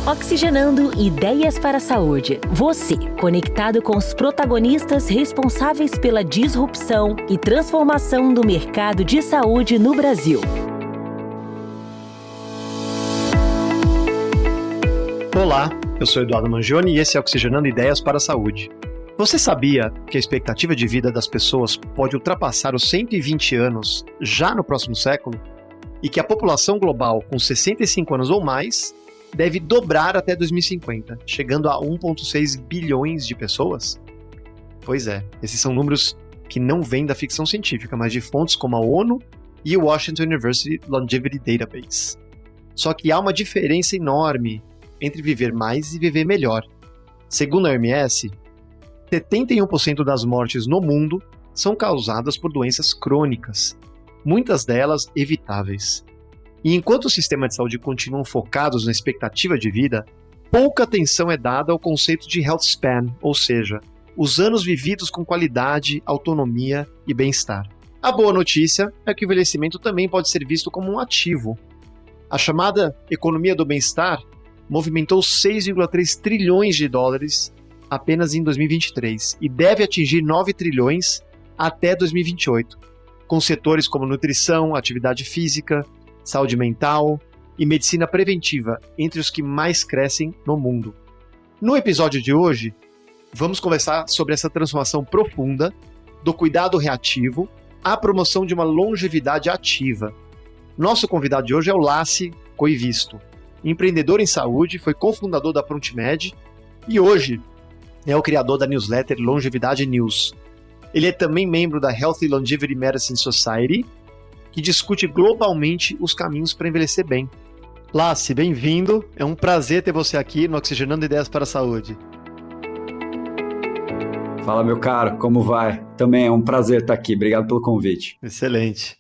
Oxigenando Ideias para a Saúde. Você, conectado com os protagonistas responsáveis pela disrupção e transformação do mercado de saúde no Brasil. Olá, eu sou Eduardo Mangione e esse é Oxigenando Ideias para a Saúde. Você sabia que a expectativa de vida das pessoas pode ultrapassar os 120 anos já no próximo século? E que a população global com 65 anos ou mais deve dobrar até 2050, chegando a 1,6 bilhões de pessoas? Pois é, esses são números que não vêm da ficção científica, mas de fontes como a ONU e o Washington University Longevity Database. Só que há uma diferença enorme entre viver mais e viver melhor. Segundo a OMS, 71% das mortes no mundo são causadas por doenças crônicas, muitas delas evitáveis. E enquanto o sistema de saúde continuam focados na expectativa de vida, pouca atenção é dada ao conceito de health span, ou seja, os anos vividos com qualidade, autonomia e bem-estar. A boa notícia é que o envelhecimento também pode ser visto como um ativo. A chamada economia do bem-estar movimentou 6,3 trilhões de dólares apenas em 2023 e deve atingir 9 trilhões até 2028, com setores como nutrição, atividade física, saúde mental e medicina preventiva entre os que mais crescem no mundo. No episódio de hoje, vamos conversar sobre essa transformação profunda do cuidado reativo à promoção de uma longevidade ativa. Nosso convidado de hoje é o Laci Koivisto, empreendedor em saúde, foi cofundador da ProntMed e hoje é o criador da newsletter Longevidade News. Ele é também membro da Healthy Longevity Medicine Society, que discute globalmente os caminhos para envelhecer bem. Laci, bem-vindo. É um prazer ter você aqui no Oxigenando Ideias para a Saúde. Fala, meu caro, como vai? Também é um prazer estar aqui. Obrigado pelo convite. Excelente.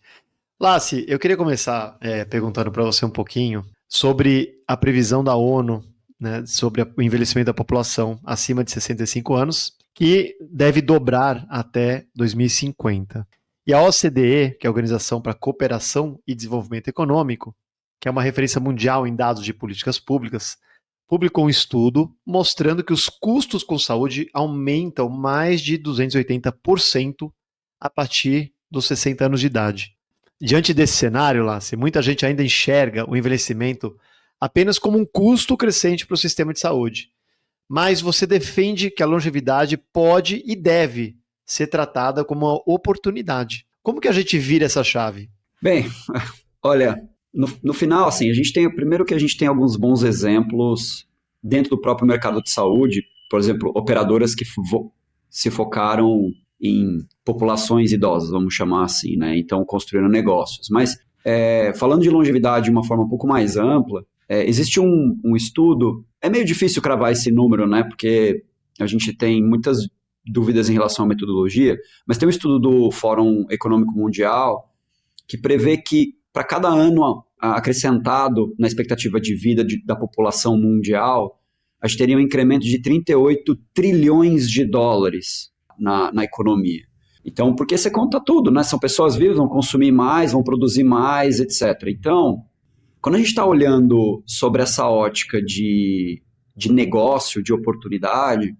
Laci, eu queria começar perguntando para você um pouquinho sobre a previsão da ONU, né, sobre o envelhecimento da população acima de 65 anos, que deve dobrar até 2050. E a OCDE, que é a Organização para a Cooperação e Desenvolvimento Econômico, que é uma referência mundial em dados de políticas públicas, publicou um estudo mostrando que os custos com saúde aumentam mais de 280% a partir dos 60 anos de idade. Diante desse cenário, Laci, muita gente ainda enxerga o envelhecimento apenas como um custo crescente para o sistema de saúde. Mas você defende que a longevidade pode e deve ser tratada como uma oportunidade. Como que a gente vira essa chave? Bem, olha, no final, assim, primeiro que a gente tem alguns bons exemplos dentro do próprio mercado de saúde, por exemplo, operadoras que se focaram em populações idosas, vamos chamar assim, né? Então, construíram negócios. Mas, falando de longevidade de uma forma um pouco mais ampla, existe um estudo, é meio difícil cravar esse número, né? Porque a gente tem muitas dúvidas em relação à metodologia, mas tem um estudo do Fórum Econômico Mundial que prevê que para cada ano acrescentado na expectativa de vida da população mundial, a gente teria um incremento de 38 trilhões de dólares na economia. Então, porque você conta tudo, né? São pessoas vivas, vão consumir mais, vão produzir mais, etc. Então, quando a gente está olhando sobre essa ótica de negócio, de oportunidade,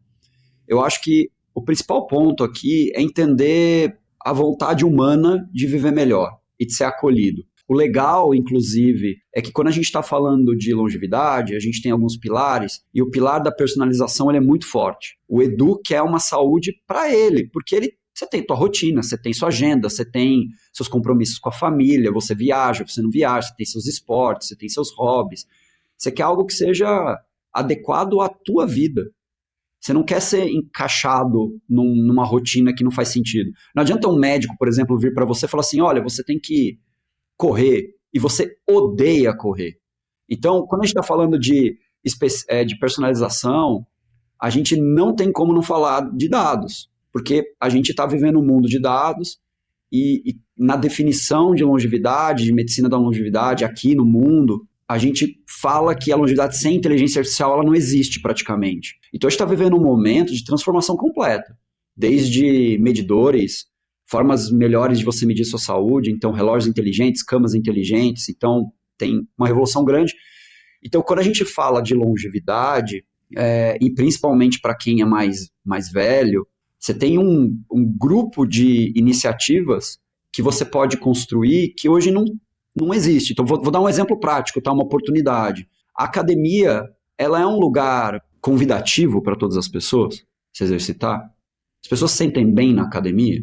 eu acho que o principal ponto aqui é entender a vontade humana de viver melhor e de ser acolhido. O legal, inclusive, é que quando a gente está falando de longevidade, a gente tem alguns pilares, e o pilar da personalização ele é muito forte. O Edu quer uma saúde para ele, porque você tem tua rotina, você tem sua agenda, você tem seus compromissos com a família, você viaja, você não viaja, você tem seus esportes, você tem seus hobbies. Você quer algo que seja adequado à tua vida. Você não quer ser encaixado numa rotina que não faz sentido. Não adianta um médico, por exemplo, vir para você e falar assim, olha, você tem que correr, e você odeia correr. Então, quando a gente está falando de personalização, a gente não tem como não falar de dados, porque a gente está vivendo um mundo de dados e na definição de longevidade, de medicina da longevidade aqui no mundo, a gente fala que a longevidade sem inteligência artificial ela não existe praticamente. Então a gente está vivendo um momento de transformação completa, desde medidores, formas melhores de você medir sua saúde, então relógios inteligentes, camas inteligentes, então tem uma revolução grande. Então, quando a gente fala de longevidade, e principalmente para quem é mais velho, você tem um grupo de iniciativas que você pode construir que hoje não existe. Então, vou dar um exemplo prático, tá? Uma oportunidade. A academia, ela é um lugar convidativo para todas as pessoas se exercitar. As pessoas se sentem bem na academia.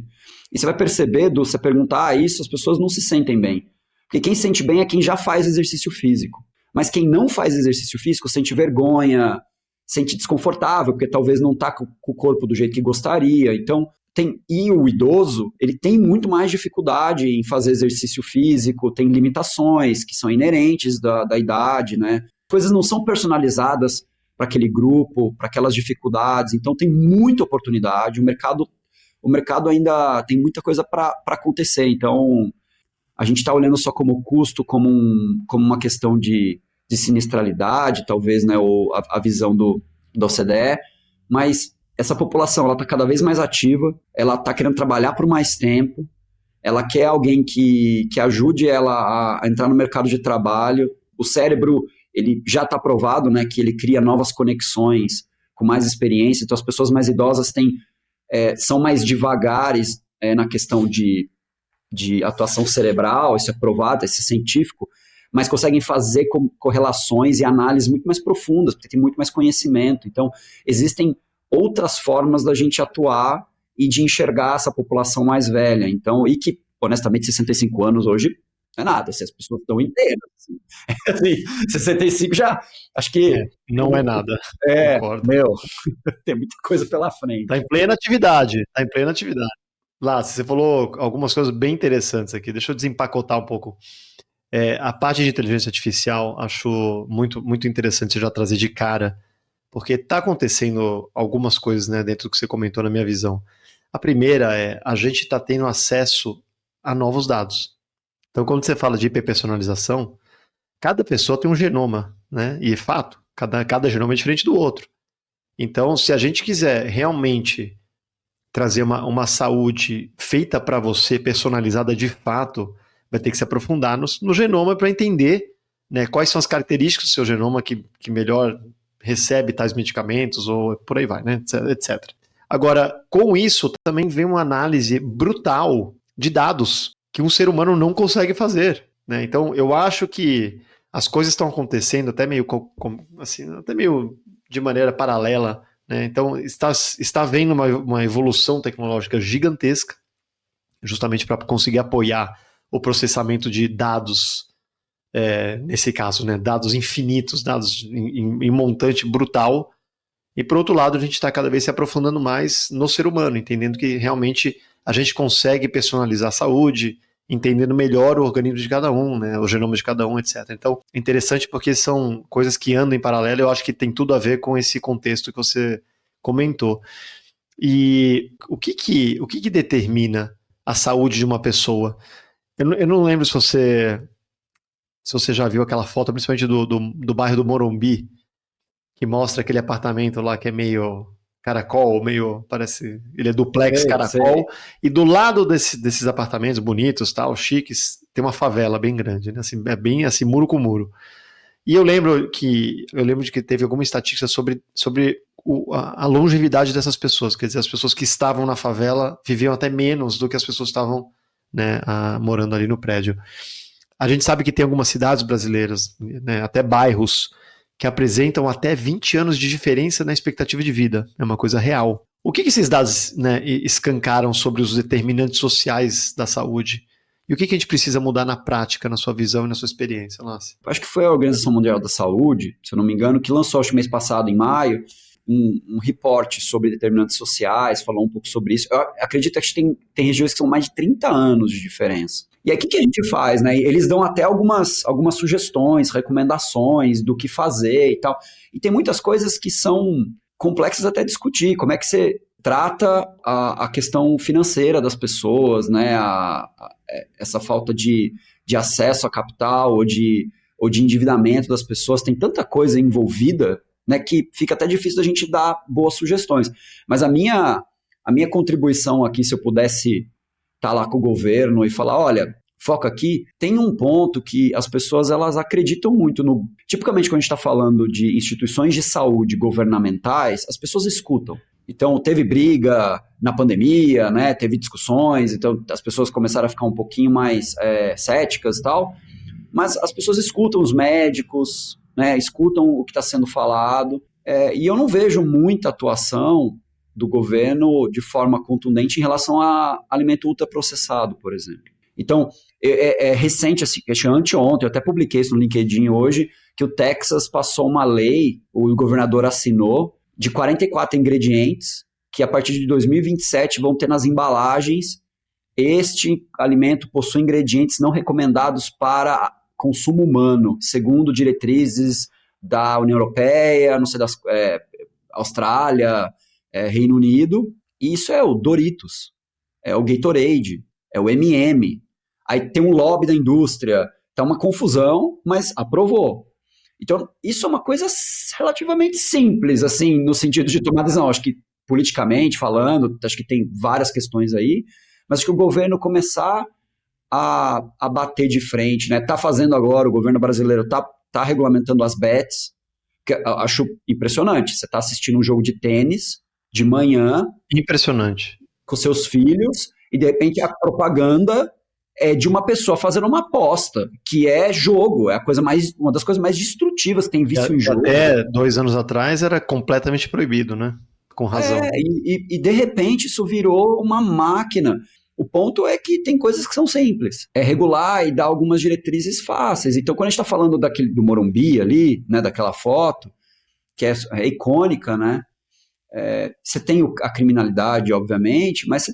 E você vai perceber, você perguntar isso, as pessoas não se sentem bem. Porque quem se sente bem é quem já faz exercício físico. Mas quem não faz exercício físico sente vergonha, sente desconfortável, porque talvez não está com o corpo do jeito que gostaria. Então, e o idoso, ele tem muito mais dificuldade em fazer exercício físico, tem limitações que são inerentes da idade, né? Coisas não são personalizadas para aquele grupo, para aquelas dificuldades. Então, tem muita oportunidade. O mercado ainda tem muita coisa para acontecer. Então, a gente está olhando só como custo, como uma questão de sinistralidade, talvez, né, ou a visão da OCDE, mas essa população ela está cada vez mais ativa, ela está querendo trabalhar por mais tempo, ela quer alguém que ajude ela a entrar no mercado de trabalho. O cérebro, ele já está provado, né, que ele cria novas conexões com mais experiência, então as pessoas mais idosas são mais devagares na questão de atuação cerebral, isso é provado, isso é científico, mas conseguem fazer correlações e análises muito mais profundas, porque tem muito mais conhecimento. Então, existem outras formas da gente atuar e de enxergar essa população mais velha. Então, e que, honestamente, 65 anos hoje não é nada, se as pessoas estão inteiras. Assim, 65 já, acho que... não é nada. Concordo. Tem muita coisa pela frente. Está em plena atividade, Lá, você falou algumas coisas bem interessantes aqui, deixa eu desempacotar um pouco. A parte de inteligência artificial, acho muito, muito interessante você já trazer de cara, porque está acontecendo algumas coisas, né, dentro do que você comentou na minha visão. A primeira a gente está tendo acesso a novos dados. Então, quando você fala de hiperpersonalização, cada pessoa tem um genoma, né, e fato, cada genoma é diferente do outro. Então, se a gente quiser realmente trazer uma saúde feita para você, personalizada de fato, vai ter que se aprofundar no genoma para entender, né, quais são as características do seu genoma que melhor recebe tais medicamentos, ou por aí vai, né, etc. Agora, com isso, também vem uma análise brutal de dados que um ser humano não consegue fazer, né? Então, eu acho que as coisas estão acontecendo até meio de maneira paralela, né? Então, está havendo uma evolução tecnológica gigantesca, justamente para conseguir apoiar o processamento de dados, nesse caso, né, dados infinitos, dados em montante brutal. E, por outro lado, a gente está cada vez se aprofundando mais no ser humano, entendendo que realmente a gente consegue personalizar a saúde, entendendo melhor o organismo de cada um, né, o genoma de cada um, etc. Então, é interessante porque são coisas que andam em paralelo, eu acho que tem tudo a ver com esse contexto que você comentou. E o que determina a saúde de uma pessoa? Eu não lembro se você já viu aquela foto, principalmente do bairro do Morumbi, que mostra aquele apartamento lá que é meio caracol, parece, ele é duplex caracol, e do lado desses apartamentos bonitos, tal, chiques, tem uma favela bem grande, né? Assim, é bem assim, muro com muro. E eu lembro de que teve alguma estatística sobre a longevidade dessas pessoas, quer dizer, as pessoas que estavam na favela viviam até menos do que as pessoas que estavam, né, morando ali no prédio. A gente sabe que tem algumas cidades brasileiras, né, até bairros, que apresentam até 20 anos de diferença na expectativa de vida. É uma coisa real. O que esses dados, né, escancaram sobre os determinantes sociais da saúde? E o que a gente precisa mudar na prática, na sua visão e na sua experiência, Lasse? Acho que foi a Organização Mundial da Saúde, se eu não me engano, que lançou, acho que mês passado, em maio, um reporte sobre determinantes sociais, falou um pouco sobre isso. Eu acredito que a gente tem regiões que são mais de 30 anos de diferença. E aí, o que a gente faz, né? Eles dão até algumas sugestões, recomendações do que fazer e tal. E tem muitas coisas que são complexas até discutir. Como é que você trata a questão financeira das pessoas, né? Essa falta de acesso a capital ou de endividamento das pessoas. Tem tanta coisa envolvida, né, que fica até difícil da gente dar boas sugestões. Mas a minha contribuição aqui, se eu pudesse estar lá com o governo e falar, olha, foca aqui, tem um ponto que as pessoas elas acreditam muito no... Tipicamente, quando a gente está falando de instituições de saúde governamentais, as pessoas escutam. Então, teve briga na pandemia, né? Teve discussões, então as pessoas começaram a ficar um pouquinho mais céticas e tal, mas as pessoas escutam os médicos, né? Escutam o que está sendo falado, e eu não vejo muita atuação do governo de forma contundente em relação a alimento ultraprocessado, por exemplo. Então, é recente, assim, anteontem, eu até publiquei isso no LinkedIn hoje, que o Texas passou uma lei, o governador assinou, de 44 ingredientes, que a partir de 2027 vão ter nas embalagens, este alimento possui ingredientes não recomendados para consumo humano, segundo diretrizes da União Europeia, não sei, Austrália, Reino Unido, e isso é o Doritos, é o Gatorade, é o M&M, aí tem um lobby da indústria, tá uma confusão, mas aprovou. Então, isso é uma coisa relativamente simples, assim, no sentido de tomar decisão. Acho que, politicamente falando, acho que tem várias questões aí, mas acho que o governo começar a bater de frente, né? Tá fazendo agora, o governo brasileiro tá regulamentando as bets, que eu acho impressionante. Você tá assistindo um jogo de tênis de manhã. Impressionante. Com seus filhos, e de repente a propaganda é de uma pessoa fazendo uma aposta, que é jogo, é uma das coisas mais destrutivas que tem visto em jogo. Até 2 anos atrás era completamente proibido, né? Com razão. E de repente isso virou uma máquina. O ponto é que tem coisas que são simples. É regular e dar algumas diretrizes fáceis. Então, quando a gente está falando do Morumbi ali, né, daquela foto, que é icônica, né? Você tem a criminalidade, obviamente, mas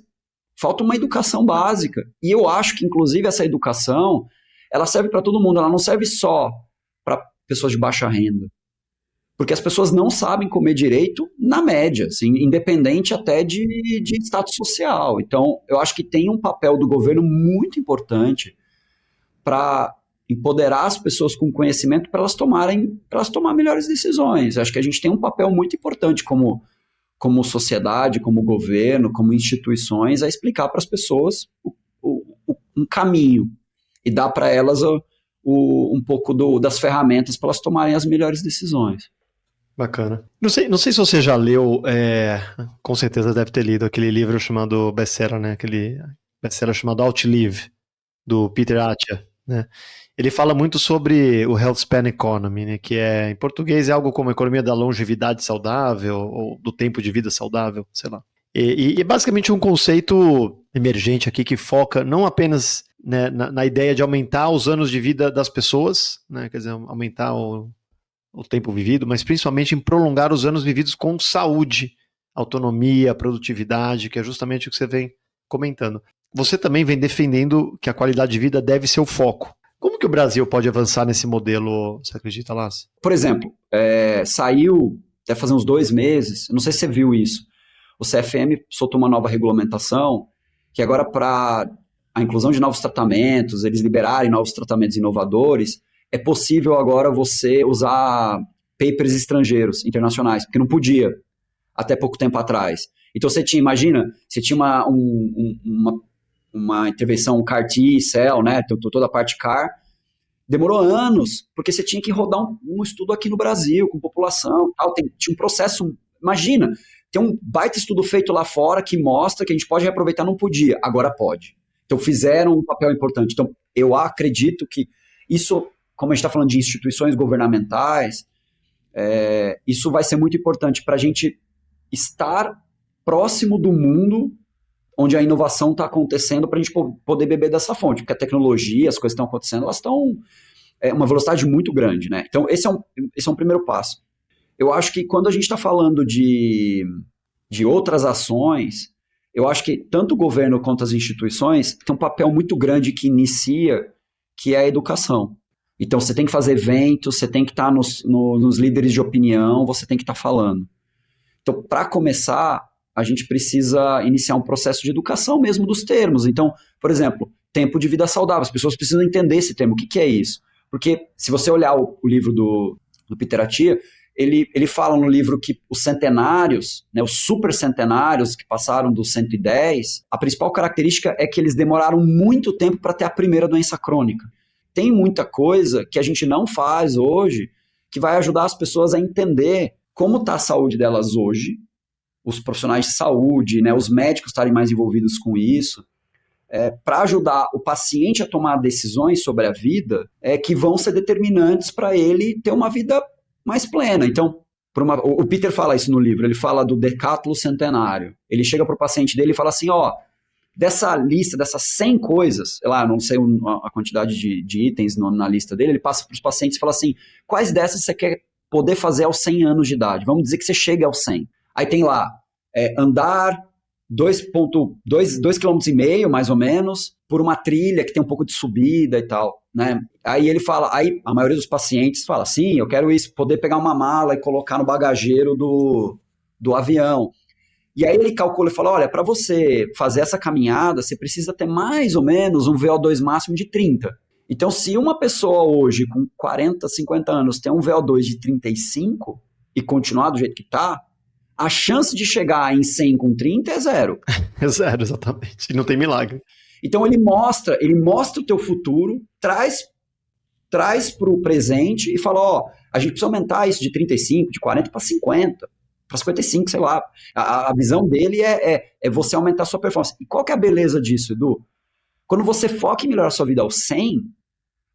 falta uma educação básica. E eu acho que, inclusive, essa educação, ela serve para todo mundo. Ela não serve só para pessoas de baixa renda. Porque as pessoas não sabem comer direito na média, assim, independente até de status social. Então, eu acho que tem um papel do governo muito importante para empoderar as pessoas com conhecimento para elas tomarem melhores decisões. Eu acho que a gente tem um papel muito importante como sociedade, como governo, como instituições, a explicar para as pessoas um caminho e dar para elas um pouco das ferramentas para elas tomarem as melhores decisões. Bacana. Não sei se você já leu, com certeza deve ter lido aquele livro chamado best-seller, né? Aquele best-seller chamado Outlive, do Peter Attia, né? Ele fala muito sobre o Health Span Economy, né? Que em português é algo como a economia da longevidade saudável ou do tempo de vida saudável, sei lá. E basicamente um conceito emergente aqui que foca não apenas, né, na ideia de aumentar os anos de vida das pessoas, né? Quer dizer, aumentar o tempo vivido, mas principalmente em prolongar os anos vividos com saúde, autonomia, produtividade, que é justamente o que você vem comentando. Você também vem defendendo que a qualidade de vida deve ser o foco. Como que o Brasil pode avançar nesse modelo, você acredita, Lácio? Por exemplo, saiu, deve fazer uns 2 meses, não sei se você viu isso, o CFM soltou uma nova regulamentação, que agora para a inclusão de novos tratamentos, eles liberarem novos tratamentos inovadores, é possível agora você usar papers estrangeiros, internacionais, porque não podia até pouco tempo atrás. Então você tinha uma intervenção CAR-T, cell, né, toda a parte CAR, demorou anos, porque você tinha que rodar um estudo aqui no Brasil, com população, tal, tinha um processo, imagina, tem um baita estudo feito lá fora que mostra que a gente pode reaproveitar, não podia, agora pode. Então fizeram um papel importante. Então eu acredito que isso, como a gente está falando de instituições governamentais, isso vai ser muito importante para a gente estar próximo do mundo onde a inovação está acontecendo para a gente poder beber dessa fonte, porque a tecnologia, as coisas que estão acontecendo, elas estão uma velocidade muito grande, né? Então, esse é um primeiro passo. Eu acho que quando a gente está falando de outras ações, eu acho que tanto o governo quanto as instituições têm um papel muito grande que inicia, que é a educação. Então, você tem que fazer eventos, você tem que estar nos líderes de opinião, você tem que estar falando. Então, para começar, a gente precisa iniciar um processo de educação mesmo dos termos. Então, por exemplo, tempo de vida saudável. As pessoas precisam entender esse termo. O que é isso? Porque se você olhar o livro do Peter Attia, ele fala no livro que os centenários, né, os super centenários que passaram dos 110, a principal característica é que eles demoraram muito tempo para ter a primeira doença crônica. Tem muita coisa que a gente não faz hoje que vai ajudar as pessoas a entender como está a saúde delas hoje, os profissionais de saúde, né, os médicos estarem mais envolvidos com isso, para ajudar o paciente a tomar decisões sobre a vida que vão ser determinantes para ele ter uma vida mais plena. Então, o Peter fala isso no livro, ele fala do decátulo centenário. Ele chega para o paciente dele e fala assim, dessa lista, dessas 100 coisas, sei lá, não sei a quantidade de itens na lista dele, ele passa para os pacientes e fala assim, quais dessas você quer poder fazer aos 100 anos de idade? Vamos dizer que você chegue aos 100. Aí tem lá, andar 2,5 km, mais ou menos, por uma trilha que tem um pouco de subida e tal, né? Aí ele fala, aí a maioria dos pacientes fala, sim, eu quero isso, poder pegar uma mala e colocar no bagageiro do avião. E aí ele calcula e fala, olha, para você fazer essa caminhada, você precisa ter mais ou menos um VO2 máximo de 30. Então, se uma pessoa hoje, com 40, 50 anos, tem um VO2 de 35 e continuar do jeito que está, a chance de chegar em 100 com 30 é zero. É zero, exatamente. E não tem milagre. Então, ele mostra o teu futuro, traz para o presente e fala, a gente precisa aumentar isso de 35, de 40 para 50. Para 55, sei lá. A visão dele é você aumentar a sua performance. E qual que é a beleza disso, Edu? Quando você foca em melhorar a sua vida aos 100,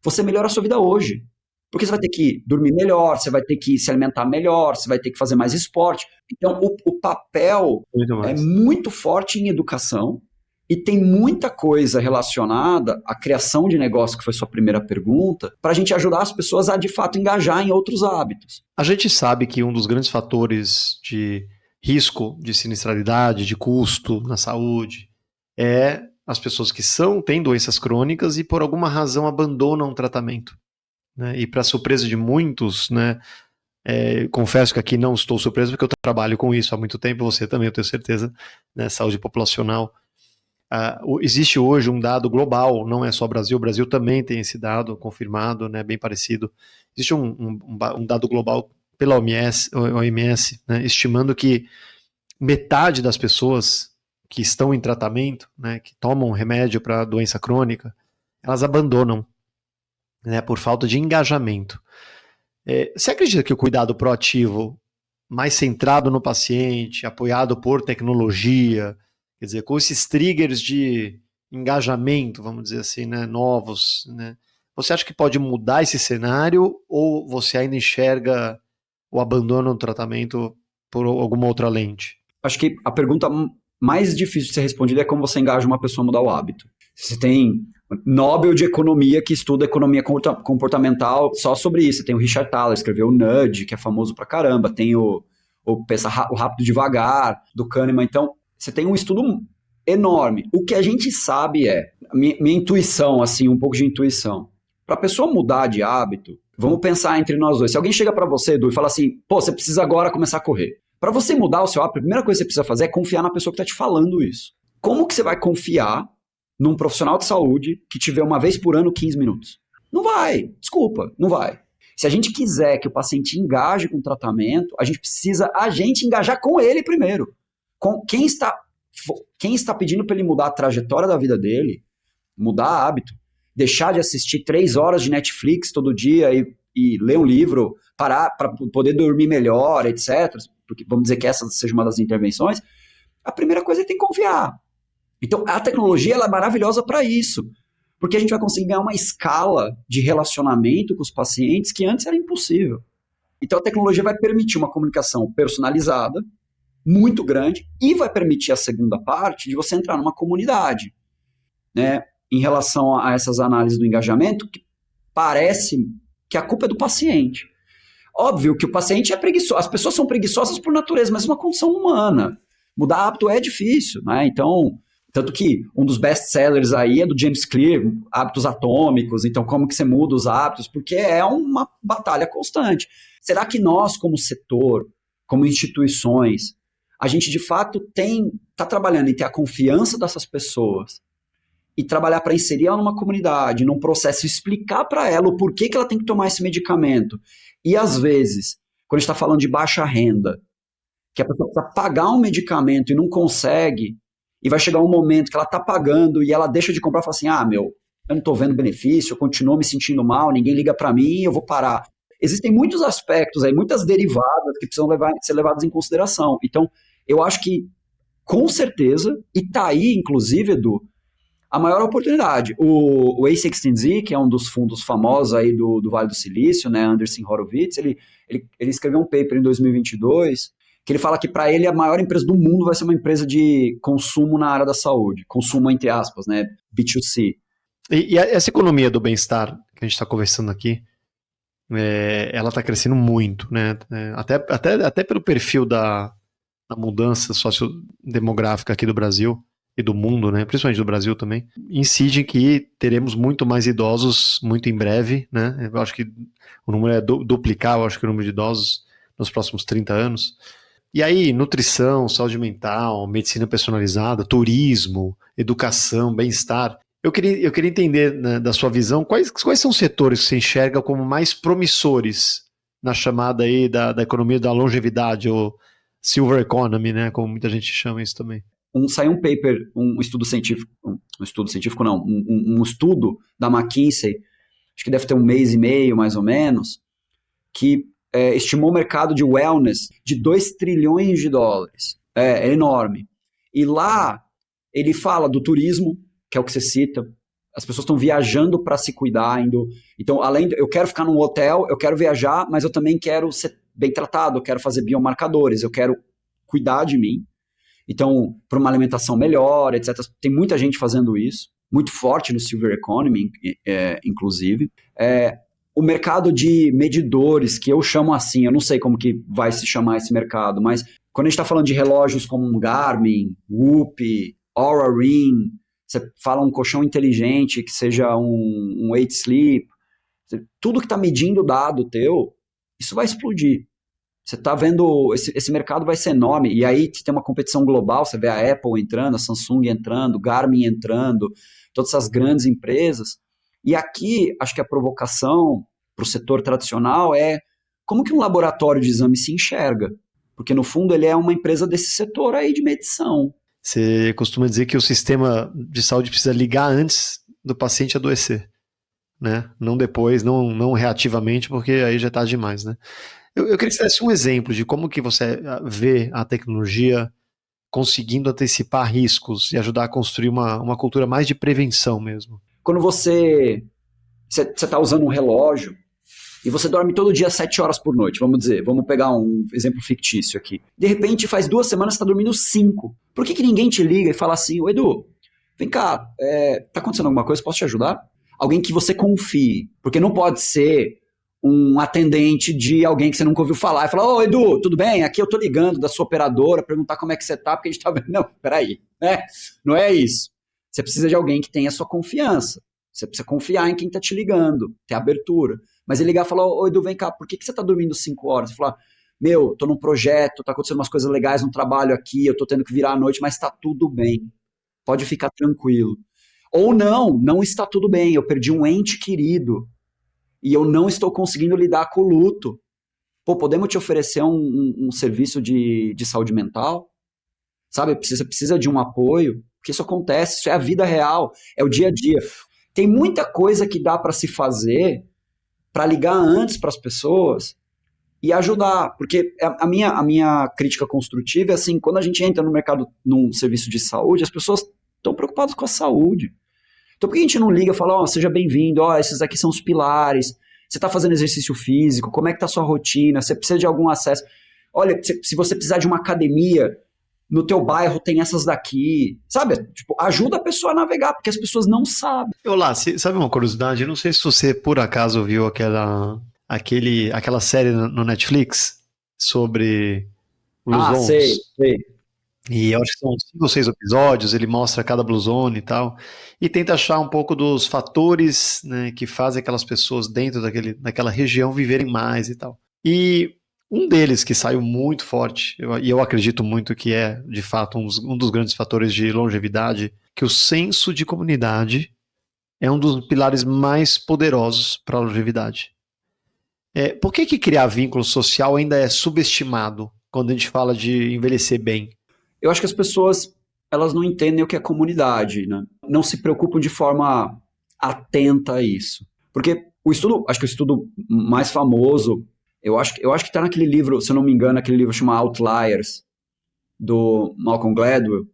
você melhora a sua vida hoje. Porque você vai ter que dormir melhor, você vai ter que se alimentar melhor, você vai ter que fazer mais esporte. Então, o papel é muito forte em educação e tem muita coisa relacionada à criação de negócio, que foi sua primeira pergunta, para a gente ajudar as pessoas a, de fato, engajar em outros hábitos. A gente sabe que um dos grandes fatores de risco, de sinistralidade, de custo na saúde, é as pessoas que têm doenças crônicas e por alguma razão abandonam o tratamento. Né? E para surpresa de muitos, né, confesso que aqui não estou surpreso porque eu trabalho com isso há muito tempo, você também, eu tenho certeza, né, saúde populacional. Existe hoje um dado global, não é só o Brasil também tem esse dado confirmado, né, bem parecido. Existe um dado global pela OMS, né, estimando que metade das pessoas que estão em tratamento, né, que tomam remédio para doença crônica, elas abandonam, né, por falta de engajamento. Você acredita que o cuidado proativo, mais centrado no paciente, apoiado por tecnologia, quer dizer, com esses triggers de engajamento, vamos dizer assim, né, novos, né, você acha que pode mudar esse cenário ou você ainda enxerga o abandono do tratamento por alguma outra lente? Acho que a pergunta mais difícil de ser respondida é como você engaja uma pessoa a mudar o hábito. Você tem Nobel de Economia que estuda economia comportamental só sobre isso. Tem o Richard Thaler, escreveu o Nudge, que é famoso pra caramba. Tem o Rápido Devagar, do Kahneman. Então, você tem um estudo enorme. O que a gente sabe minha intuição, assim, um pouco de intuição. Para a pessoa mudar de hábito, vamos pensar entre nós dois. Se alguém chega para você, Edu, e fala assim, você precisa agora começar a correr. Para você mudar o seu hábito, a primeira coisa que você precisa fazer é confiar na pessoa que está te falando isso. Como que você vai confiar num profissional de saúde que tiver uma vez por ano 15 minutos? Não vai. Desculpa, não vai. Se a gente quiser que o paciente engaje com o tratamento, a gente precisa engajar com ele primeiro. Com quem está pedindo para ele mudar a trajetória da vida dele, mudar hábito, deixar de assistir 3 horas de Netflix todo dia e ler um livro, parar para poder dormir melhor, etc. Porque vamos dizer que essa seja uma das intervenções. A primeira coisa é ter que confiar. Então, a tecnologia ela é maravilhosa para isso, porque a gente vai conseguir ganhar uma escala de relacionamento com os pacientes que antes era impossível. Então, a tecnologia vai permitir uma comunicação personalizada, muito grande, e vai permitir a segunda parte de você entrar numa comunidade, né? Em relação a essas análises do engajamento, que parece que a culpa é do paciente. Óbvio que o paciente é preguiçoso, as pessoas são preguiçosas por natureza, mas é uma condição humana. Mudar hábito é difícil, né? Então, tanto que um dos best-sellers aí é do James Clear, Hábitos Atômicos. Então, como que você muda os hábitos? Porque é uma batalha constante. Será que nós, como setor, como instituições, a gente de fato está trabalhando em ter a confiança dessas pessoas e trabalhar para inserir ela numa comunidade, num processo, explicar para ela o porquê que ela tem que tomar esse medicamento. E às vezes, quando a gente está falando de baixa renda, que a pessoa precisa pagar um medicamento e não consegue, e vai chegar um momento que ela está pagando e ela deixa de comprar e fala assim, eu não estou vendo benefício, eu continuo me sentindo mal, ninguém liga para mim, eu vou parar. Existem muitos aspectos aí, muitas derivadas que precisam ser levadas em consideração. Então, eu acho que, com certeza, e tá aí, inclusive, Edu, a maior oportunidade. O A16Z, que é um dos fundos famosos aí do Vale do Silício, né, Andreessen Horowitz, ele escreveu um paper em 2022 que ele fala que para ele a maior empresa do mundo vai ser uma empresa de consumo na área da saúde, consumo entre aspas, né, B2C. E essa economia do bem-estar que a gente está conversando aqui, ela está crescendo muito, né? Até pelo perfil da mudança sociodemográfica aqui do Brasil e do mundo, né? Principalmente do Brasil também, incide que teremos muito mais idosos muito em breve, né? Eu acho que o número é duplicar, eu acho que o número de idosos nos próximos 30 anos. E aí, nutrição, saúde mental, medicina personalizada, turismo, educação, bem-estar. Eu queria entender, né, da sua visão, quais são os setores que você enxerga como mais promissores na chamada aí da economia da longevidade, ou silver economy, né, como muita gente chama isso também. Saiu um paper, um estudo científico não, um estudo da McKinsey, acho que deve ter um mês e meio, mais ou menos, que estimou o mercado de wellness de 2 trilhões de dólares. É enorme. E lá, ele fala do turismo, que é o que você cita. As pessoas estão viajando para se cuidar. Então, eu quero ficar num hotel, eu quero viajar, mas eu também quero ser bem tratado, eu quero fazer biomarcadores, eu quero cuidar de mim. Então, para uma alimentação melhor, etc. Tem muita gente fazendo isso, muito forte no Silver Economy, inclusive. O mercado de medidores, que eu chamo assim, eu não sei como que vai se chamar esse mercado, mas quando a gente está falando de relógios como um Garmin, Whoop, Oura Ring, você fala um colchão inteligente, que seja um Weight Sleep, tudo que está medindo o dado teu, isso vai explodir. Você está vendo, esse mercado vai ser enorme, e aí tem uma competição global, você vê a Apple entrando, a Samsung entrando, Garmin entrando, todas essas grandes empresas. E aqui, acho que a provocação para o setor tradicional é como que um laboratório de exame se enxerga? Porque, no fundo, ele é uma empresa desse setor aí de medição. Você costuma dizer que o sistema de saúde precisa ligar antes do paciente adoecer, né? Não depois, não reativamente, porque aí já está demais, né? Eu queria que você desse um exemplo de como que você vê a tecnologia conseguindo antecipar riscos e ajudar a construir uma cultura mais de prevenção mesmo. Quando você está usando um relógio e você dorme todo dia 7 horas por noite, vamos pegar um exemplo fictício aqui. De repente, faz 2 semanas que você está dormindo 5. Por que ninguém te liga e fala assim, Edu, vem cá, tá acontecendo alguma coisa, posso te ajudar? Alguém que você confie, porque não pode ser um atendente de alguém que você nunca ouviu falar e falar, Edu, tudo bem? Aqui eu tô ligando da sua operadora, perguntar como é que você tá, porque a gente tá vendo. Não, peraí, né? Não é isso. Você precisa de alguém que tenha a sua confiança. Você precisa confiar em quem tá te ligando, ter abertura. Mas ele ligar e falar, Edu, vem cá, por que você tá dormindo 5 horas? Você fala, tô num projeto, tá acontecendo umas coisas legais no trabalho aqui, eu tô tendo que virar à noite, mas tá tudo bem. Pode ficar tranquilo. Ou não está tudo bem, eu perdi um ente querido e eu não estou conseguindo lidar com o luto. Podemos te oferecer um serviço de saúde mental? Sabe, você precisa de um apoio, porque isso acontece, isso é a vida real, é o dia a dia. Tem muita coisa que dá para se fazer para ligar antes para as pessoas e ajudar, porque a minha crítica construtiva é assim, quando a gente entra no mercado, num serviço de saúde, as pessoas estão preocupadas com a saúde. Então por que a gente não liga e fala, seja bem-vindo, esses aqui são os pilares, você está fazendo exercício físico, como é que está a sua rotina, você precisa de algum acesso, olha, se você precisar de uma academia, no teu bairro tem essas daqui, sabe? Tipo, ajuda a pessoa a navegar, porque as pessoas não sabem. Olá, sabe uma curiosidade? Eu não sei se você, por acaso, viu aquela série no Netflix sobre Blue Zones. Sei. E eu acho que são 5 ou 6 episódios, ele mostra cada Blue Zone e tal, e tenta achar um pouco dos fatores, né, que fazem aquelas pessoas dentro daquela região viverem mais e tal. E um deles que saiu muito forte, e eu acredito muito que é, de fato, um dos grandes fatores de longevidade, que o senso de comunidade é um dos pilares mais poderosos para a longevidade. Por que criar vínculo social ainda é subestimado quando a gente fala de envelhecer bem? Eu acho que as pessoas, elas não entendem o que é comunidade, né? Não se preocupam de forma atenta a isso. Porque acho que o estudo mais famoso, eu acho que está naquele livro, se eu não me engano, aquele livro chama Outliers, do Malcolm Gladwell,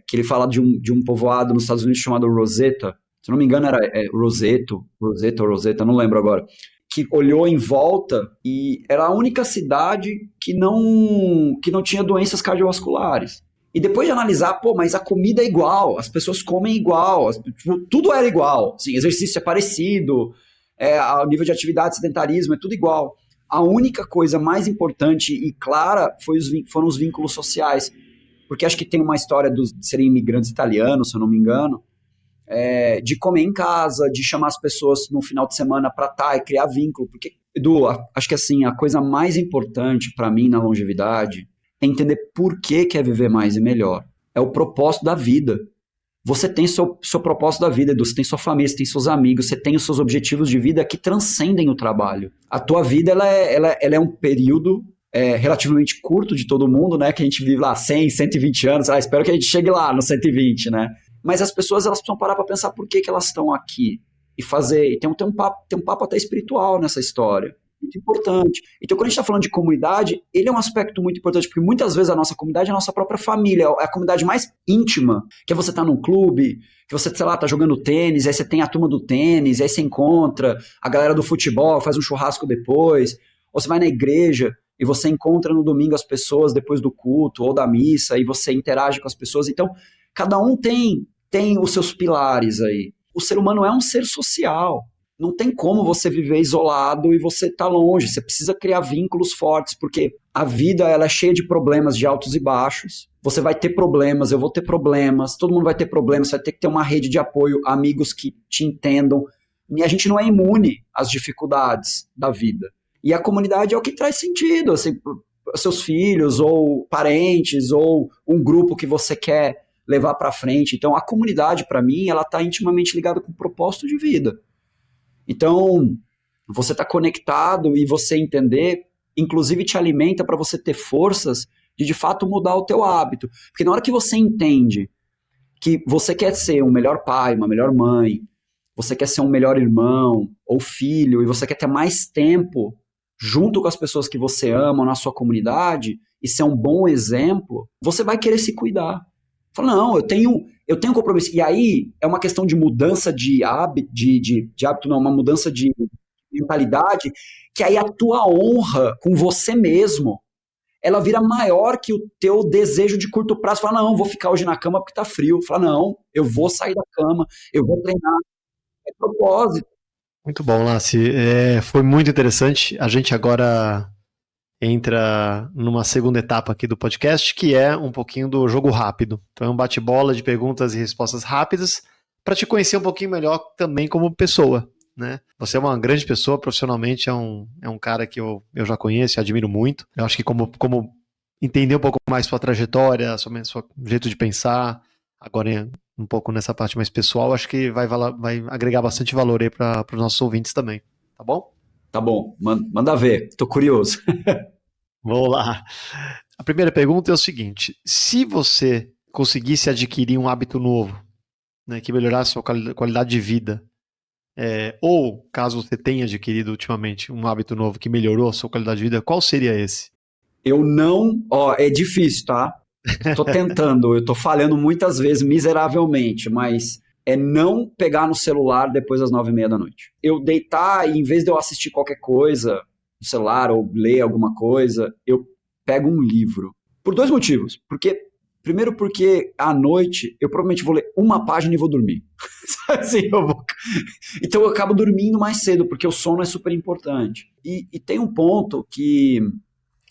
que ele fala de um povoado nos Estados Unidos chamado Rosetta. Se eu não me engano era Rosetta, não lembro agora. Que olhou em volta e era a única cidade que não tinha doenças cardiovasculares. E depois de analisar, mas a comida é igual, as pessoas comem igual, tudo era igual, assim, exercício é parecido, o nível de atividade, sedentarismo, é tudo igual. A única coisa mais importante e clara foram os vínculos sociais, porque acho que tem uma história de serem imigrantes italianos, se eu não me engano, de comer em casa, de chamar as pessoas no final de semana para estar e criar vínculo, porque, Edu, acho que assim, a coisa mais importante para mim na longevidade é entender por que quer viver mais e melhor. É o propósito da vida. Você tem seu propósito da vida, Edu, você tem sua família, você tem seus amigos, você tem os seus objetivos de vida que transcendem o trabalho. A tua vida, ela é um período relativamente curto de todo mundo, né, que a gente vive lá 100, 120 anos, espero que a gente chegue lá no 120, né? Mas as pessoas, elas precisam parar para pensar por que elas estão aqui e fazer, e tem um papo até espiritual nessa história. Muito importante. Então, quando a gente está falando de comunidade, ele é um aspecto muito importante, porque muitas vezes a nossa comunidade é a nossa própria família, é a comunidade mais íntima, que é você estar num clube, que você, sei lá, tá jogando tênis, aí você tem a turma do tênis, aí você encontra a galera do futebol, faz um churrasco depois, ou você vai na igreja e você encontra no domingo as pessoas depois do culto ou da missa, e você interage com as pessoas. Então, cada um tem os seus pilares aí. O ser humano é um ser social. Não tem como você viver isolado e você tá longe. Você precisa criar vínculos fortes, porque a vida, ela é cheia de problemas, de altos e baixos. Você vai ter problemas, eu vou ter problemas, todo mundo vai ter problemas, você vai ter que ter uma rede de apoio, amigos que te entendam. E a gente não é imune às dificuldades da vida. E a comunidade é o que traz sentido, assim, seus filhos, ou parentes, ou um grupo que você quer levar para frente. Então, a comunidade, para mim, ela tá intimamente ligada com o propósito de vida. Então, você está conectado e você entender, inclusive te alimenta para você ter forças de fato mudar o teu hábito. Porque na hora que você entende que você quer ser um melhor pai, uma melhor mãe, você quer ser um melhor irmão ou filho, e você quer ter mais tempo junto com as pessoas que você ama na sua comunidade e ser um bom exemplo, você vai querer se cuidar. Fala, não, eu tenho compromisso. E aí é uma questão de mudança de hábito, não, uma mudança de mentalidade, que aí a tua honra com você mesmo, ela vira maior que o teu desejo de curto prazo. Fala, não, vou ficar hoje na cama porque tá frio. Fala, não, eu vou sair da cama, eu vou treinar. É propósito. Muito bom, Lassi. Foi muito interessante. A gente agora entra numa segunda etapa aqui do podcast, que é um pouquinho do jogo rápido. Então é um bate-bola de perguntas e respostas rápidas para te conhecer um pouquinho melhor também como pessoa, né? Você é uma grande pessoa, profissionalmente é um cara que eu já conheço e admiro muito. Eu acho que como entender um pouco mais sua trajetória, seu jeito de pensar, agora um pouco nessa parte mais pessoal, acho que vai agregar bastante valor aí para os nossos ouvintes também, tá bom? Tá bom, manda ver, tô curioso. Vamos lá. A primeira pergunta é o seguinte: se você conseguisse adquirir um hábito novo, né, que melhorasse a sua qualidade de vida, ou caso você tenha adquirido ultimamente um hábito novo que melhorou a sua qualidade de vida, qual seria esse? Eu não... é difícil, tá? Tô tentando, eu tô falhando muitas vezes miseravelmente, mas é não pegar no celular depois das 9:30 da noite. Eu deitar e em vez de eu assistir qualquer coisa no celular ou ler alguma coisa, eu pego um livro. Por 2 motivos. Primeiro porque à noite eu provavelmente vou ler uma página e vou dormir. Assim, então eu acabo dormindo mais cedo, porque o sono é super importante. E tem um ponto que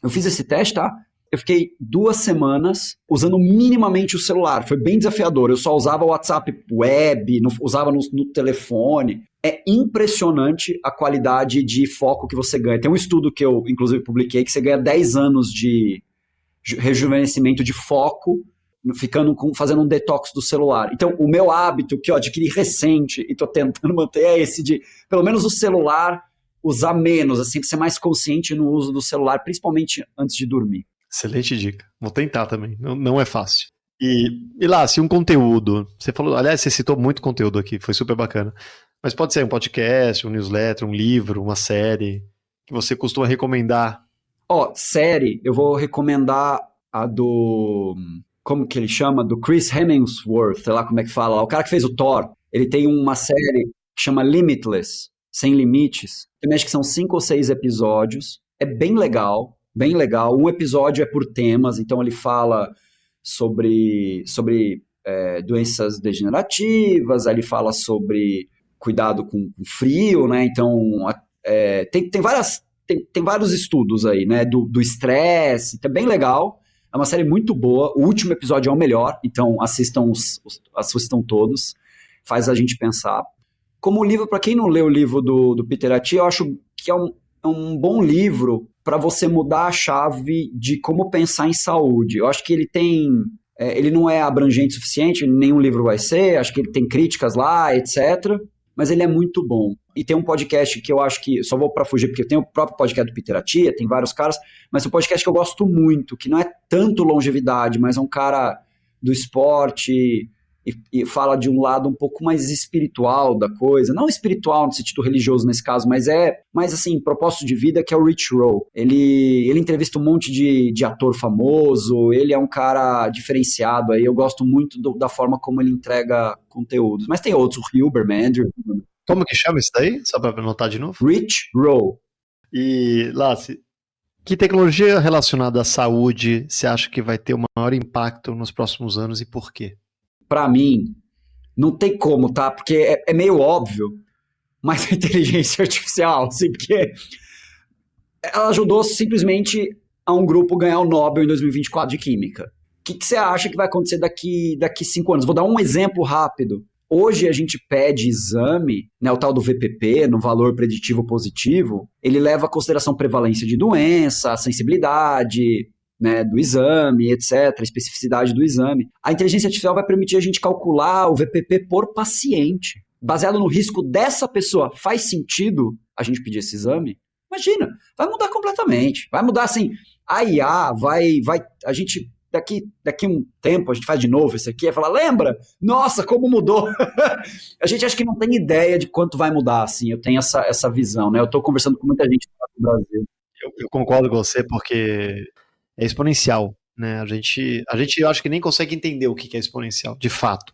eu fiz esse teste, tá? Eu fiquei 2 semanas usando minimamente o celular. Foi bem desafiador. Eu só usava o WhatsApp web, usava no telefone. É impressionante a qualidade de foco que você ganha. Tem um estudo que eu, inclusive, publiquei, que você ganha 10 anos de rejuvenescimento de foco, fazendo um detox do celular. Então, o meu hábito, que eu adquiri recente e estou tentando manter, é esse de, pelo menos o celular, usar menos, assim, pra ser mais consciente no uso do celular, principalmente antes de dormir. Excelente dica. Vou tentar também. Não é fácil. E lá, se um conteúdo. Você falou, aliás, você citou muito conteúdo aqui, foi super bacana. Mas pode ser um podcast, um newsletter, um livro, uma série que você costuma recomendar. Série, eu vou recomendar a do... Como que ele chama? Do Chris Hemsworth, sei lá como é que fala. O cara que fez o Thor. Ele tem uma série que chama Limitless, Sem Limites. Eu acho que são 5 ou 6 episódios. É bem legal, bem legal. Um episódio é por temas, então ele fala sobre doenças degenerativas, aí ele fala sobre cuidado com frio, né? Então, tem vários estudos aí, né? Do estresse, é bem legal. É uma série muito boa. O último episódio é o melhor, então assistam todos. Faz a gente pensar. Como livro, para quem não leu o livro do Peter Attia, eu acho que é um bom livro para você mudar a chave de como pensar em saúde. Eu acho que ele não é abrangente o suficiente, nenhum livro vai ser, acho que ele tem críticas lá, etc., mas ele é muito bom. E tem um podcast que eu acho que, só vou para fugir, porque tem o próprio podcast do Peter Attia, tem vários caras, mas é um podcast que eu gosto muito, que não é tanto longevidade, mas é um cara do esporte e fala de um lado um pouco mais espiritual da coisa, não espiritual no sentido religioso nesse caso, mas assim, propósito de vida, que é o Rich Roll. Ele entrevista um monte de ator famoso, ele é um cara diferenciado aí, eu gosto muito da forma como ele entrega conteúdos. Mas tem outros, o Huberman, Andrew. Como que chama isso daí? Só para anotar de novo. Rich Roll. E, Lassi, que tecnologia relacionada à saúde você acha que vai ter o maior impacto nos próximos anos e por quê? Para mim, não tem como, tá? Porque é meio óbvio, mas a inteligência artificial, assim, porque ela ajudou simplesmente a um grupo ganhar o Nobel em 2024 de Química. O que você acha que vai acontecer daqui 5 anos? Vou dar um exemplo rápido. Hoje a gente pede exame, né, o tal do VPP, no valor preditivo positivo, ele leva a consideração prevalência de doença, a sensibilidade, né, do exame, etc., a especificidade do exame. A inteligência artificial vai permitir a gente calcular o VPP por paciente. Baseado no risco dessa pessoa, faz sentido a gente pedir esse exame? Imagina, vai mudar completamente. Vai mudar assim, a IA a gente, daqui um tempo, a gente faz de novo isso aqui, e falar, lembra? Nossa, como mudou! A gente acha que não tem ideia de quanto vai mudar, assim, eu tenho essa visão, né? Eu estou conversando com muita gente no Brasil. Eu concordo com você, porque é exponencial, né? A gente eu acho que nem consegue entender o que é exponencial, de fato,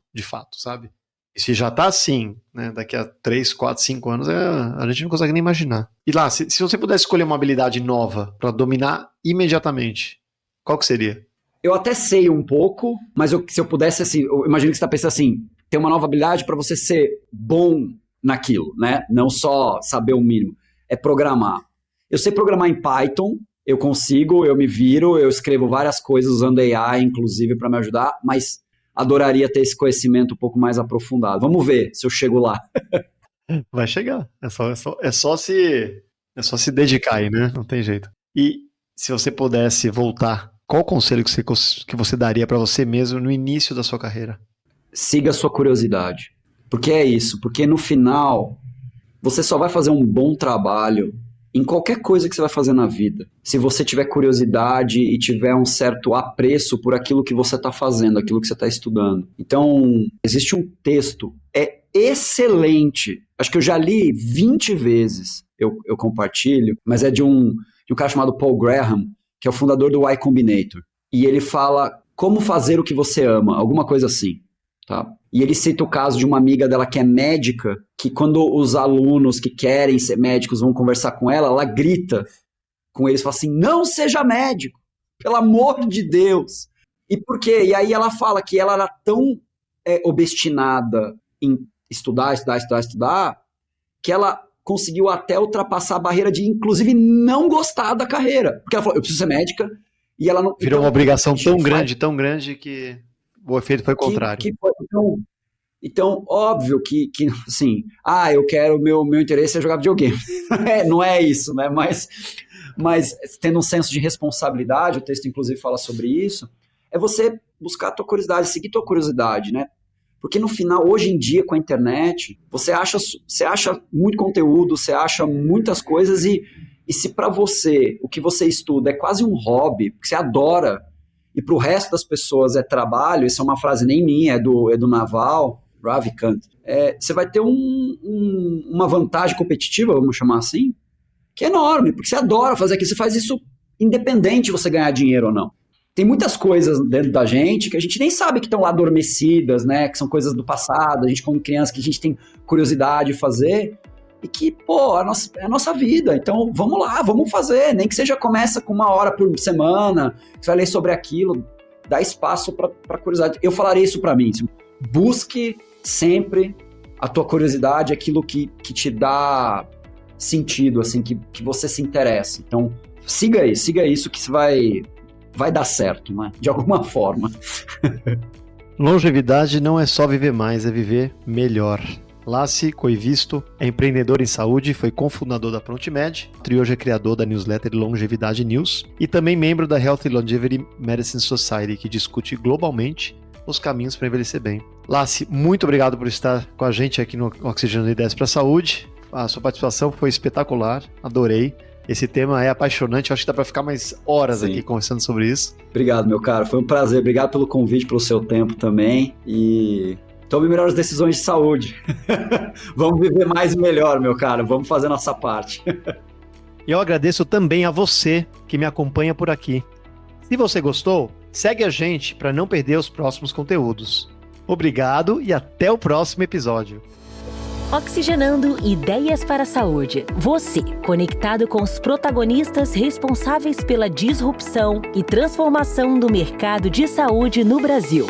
sabe? E se já tá assim, né, daqui a 3, 4, 5 anos, a gente não consegue nem imaginar. E lá, se você pudesse escolher uma habilidade nova para dominar imediatamente, qual que seria? Eu até sei um pouco, mas se eu pudesse, assim, eu imagino que você está pensando assim, ter uma nova habilidade para você ser bom naquilo, né? Não só saber o mínimo, é programar. Eu sei programar em Python, eu consigo, eu me viro, eu escrevo várias coisas usando AI, inclusive, para me ajudar, mas adoraria ter esse conhecimento um pouco mais aprofundado. Vamos ver se eu chego lá. Vai chegar. É só se dedicar aí, né? Não tem jeito. E se você pudesse voltar, qual o conselho que você daria para você mesmo no início da sua carreira? Siga a sua curiosidade. Porque é isso. Porque no final, você só vai fazer um bom trabalho em qualquer coisa que você vai fazer na vida, se você tiver curiosidade e tiver um certo apreço por aquilo que você está fazendo, aquilo que você está estudando. Então, existe um texto, é excelente, acho que eu já li 20 vezes, eu compartilho, mas é de um cara chamado Paul Graham, que é o fundador do Y Combinator, e ele fala como fazer o que você ama, alguma coisa assim, tá? E ele cita o caso de uma amiga dela que é médica, que quando os alunos que querem ser médicos vão conversar com ela grita com eles, fala assim, não seja médico, pelo amor de Deus. E por quê? E aí ela fala que ela era tão obstinada em estudar, que ela conseguiu até ultrapassar a barreira de, inclusive, não gostar da carreira. Porque ela falou, eu preciso ser médica, e ela não... Virou uma obrigação tão grande que... O efeito foi o contrário. Então, óbvio que assim, eu quero, meu interesse é jogar videogame. Não é isso, né? Mas tendo um senso de responsabilidade, o texto inclusive fala sobre isso, é você buscar a tua curiosidade, seguir tua curiosidade, né? Porque no final, hoje em dia, com a internet, você acha muito conteúdo, você acha muitas coisas e se para você, o que você estuda é quase um hobby, que você adora, e para o resto das pessoas é trabalho, isso é uma frase nem minha, é do Naval Ravikant, você vai ter uma vantagem competitiva, vamos chamar assim, que é enorme, porque você adora fazer aquilo, você faz isso independente de você ganhar dinheiro ou não. Tem muitas coisas dentro da gente que a gente nem sabe que estão lá adormecidas, né? Que são coisas do passado, a gente como criança, que a gente tem curiosidade de fazer, e que, pô, é a nossa vida. Então, vamos lá, vamos fazer. Nem que seja começa com 1 hora por semana, você vai ler sobre aquilo, dá espaço para curiosidade. Eu falaria isso para mim, assim, busque sempre a tua curiosidade, aquilo que te dá sentido, assim, que você se interessa. Então, siga isso que você vai dar certo, né? De alguma forma. Longevidade não é só viver mais, é viver melhor. Lassi Koivisto é empreendedor em saúde, foi cofundador da ProntMed e hoje é criador da newsletter Longevidade News e também membro da Health and Longevity Medicine Society, que discute globalmente os caminhos para envelhecer bem. Lassi, muito obrigado por estar com a gente aqui no Oxigenando Ideias para a Saúde. A sua participação foi espetacular, adorei. Esse tema é apaixonante, acho que dá para ficar mais horas aqui conversando sobre isso. Obrigado, meu cara, foi um prazer. Obrigado pelo convite, pelo seu tempo também. E tome melhores decisões de saúde. Vamos viver mais e melhor, meu cara. Vamos fazer nossa parte. E eu agradeço também a você que me acompanha por aqui. Se você gostou, segue a gente para não perder os próximos conteúdos. Obrigado e até o próximo episódio. Oxigenando Ideias para a Saúde. Você, conectado com os protagonistas responsáveis pela disrupção e transformação do mercado de saúde no Brasil.